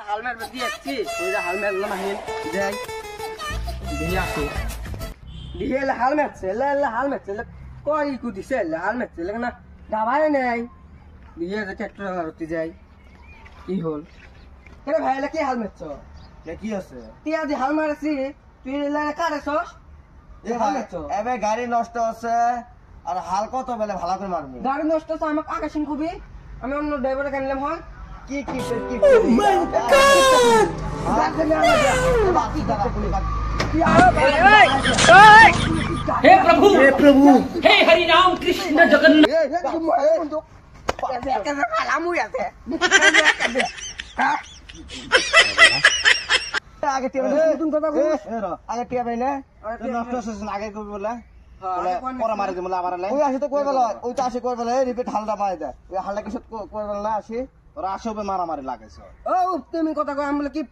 হাল মারবে দিয়েছি ওই যে হাল মারলাম আহিন যাই দিয়ে আসো দিয়ে হাল মারছে হাল মারছে কই কু দিছে হাল মারছে না দাবাই নাই দিয়ে যে ট্রাক্টর লাগাতে যাই কি হল কেন ভাই কি হাল মারছ কি আছে তুই আজ হাল মারছি তুই কারেছস হাল মারছ এবে গাড়ি নষ্ট আছে আর হাল কত বেলে ভালো করে মারবি গাড়ি নষ্ট আছে আমাকে আকাশিন কবি আমি অন্য ড্রাইভারে কিনলাম হয় কি কি কি हे प्रभु हे हरि राम कृष्ण जगन्नाथ আগে টিয়া আগে টিয়া পাইলে নষ্ট আগে করবি বলে পরে মারি দিব আবার ওই আসি তো করবে ওই তো আসি করবে রিপিট হালটা মারি দেয় ওই হালটা কিছু করবে না আসি ওরা আসবে মারামারি লাগেছে ও তুমি কথা কই আমি কি